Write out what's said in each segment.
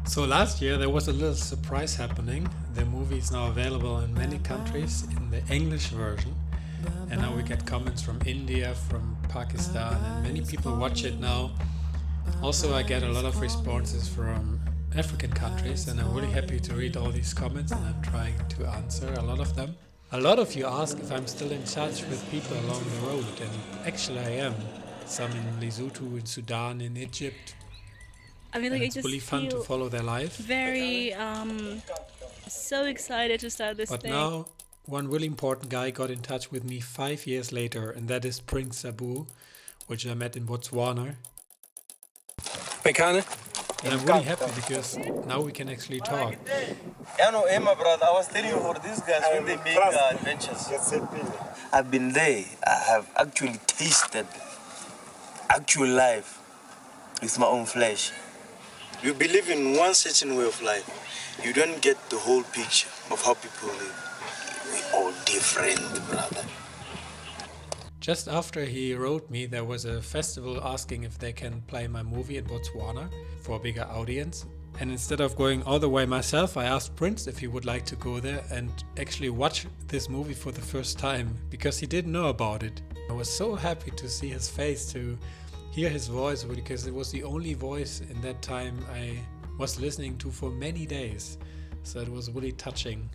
So last year there was a little surprise happening. The movie is now available in many countries in the English version. And now we get comments from India, from Pakistan, and many people watch it now. Also, I get a lot of responses from African countries, and I'm really happy to read all these comments, and I'm trying to answer a lot of them. A lot of you ask if I'm still in touch with people along the road, and actually I am. Some in Lesotho, in Sudan, in Egypt, I mean, and like, I it's just really fun to feel follow their life. very so excited to start this But thing. now, one really important guy got in touch with me 5 years later, and that is Prince Xabu, which I met in Botswana. Mekane? And I'm really happy because now we can actually talk. You know, my brother, I was telling you for these guys when they make adventures. I've been there. I have actually tasted actual life with my own flesh. You believe in one certain way of life, you don't get the whole picture of how people live. We're all different, brother. Just after he wrote me, there was a festival asking if they can play my movie in Botswana for a bigger audience. And instead of going all the way myself, I asked Prince if he would like to go there and actually watch this movie for the first time because he didn't know about it. I was so happy to see his face, to hear his voice, because it was the only voice in that time I was listening to for many days. So it was really touching.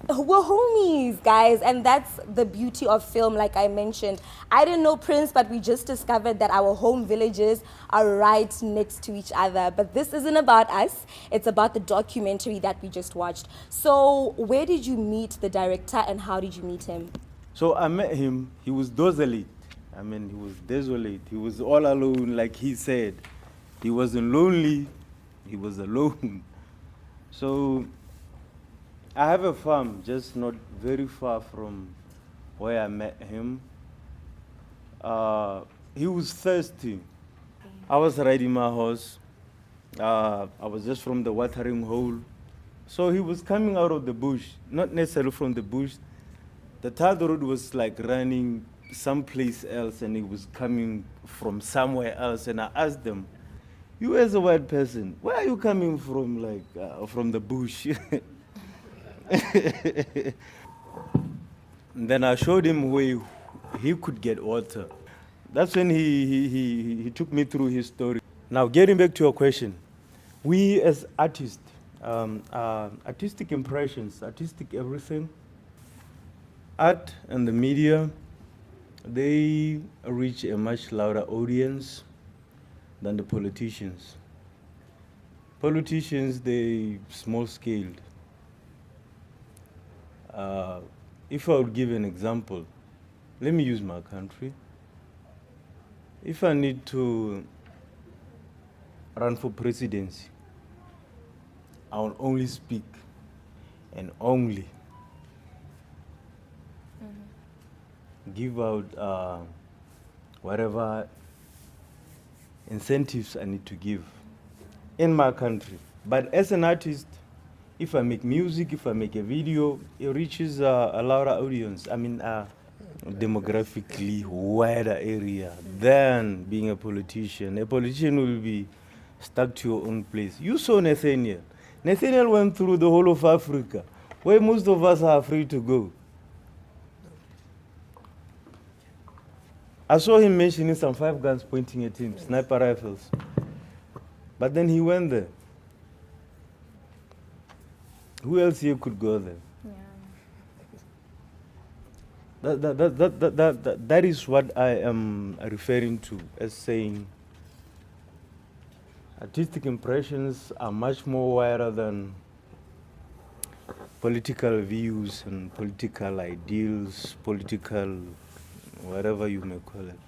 We're homies, guys, and that's the beauty of film. Like I mentioned, I didn't know Prince, but we just discovered that our home villages are right next to each other. But this isn't about us, it's about the documentary that we just watched. So where did you meet the director and how did you meet him? So I met him, he was desolate. I mean, he was desolate. He was all alone, like he said. He wasn't lonely, he was alone. So I have a farm just not very far from where I met him. He was thirsty. I was riding my horse. I was just from the watering hole. So he was coming out of the bush, not necessarily from the bush. The third road was like running someplace else and he was coming from somewhere else. And I asked them, you as a white person, where are you coming from, like from the bush? Then I showed him where he could get water. That's when he took me through his story. Now, getting back to your question, we as artists, artistic impressions, artistic everything, art and the media, they reach a much louder audience than the politicians. Politicians, they small-scaled. If I would give an example, let me use my country. If I need to run for presidency, I will only speak and only give out whatever incentives I need to give in my country. But as an artist, if I make music, if I make a video, it reaches a louder audience. I mean, demographically wider area than being a politician. A politician will be stuck to your own place. You saw Nathaniel. Nathaniel went through the whole of Africa, where most of us are free to go. I saw him mentioning some 5 guns pointing at him, sniper rifles. But then he went there. Who else here could go there? Yeah. That is what I am referring to as saying artistic impressions are much more wider than political views and political ideals, political whatever you may call it.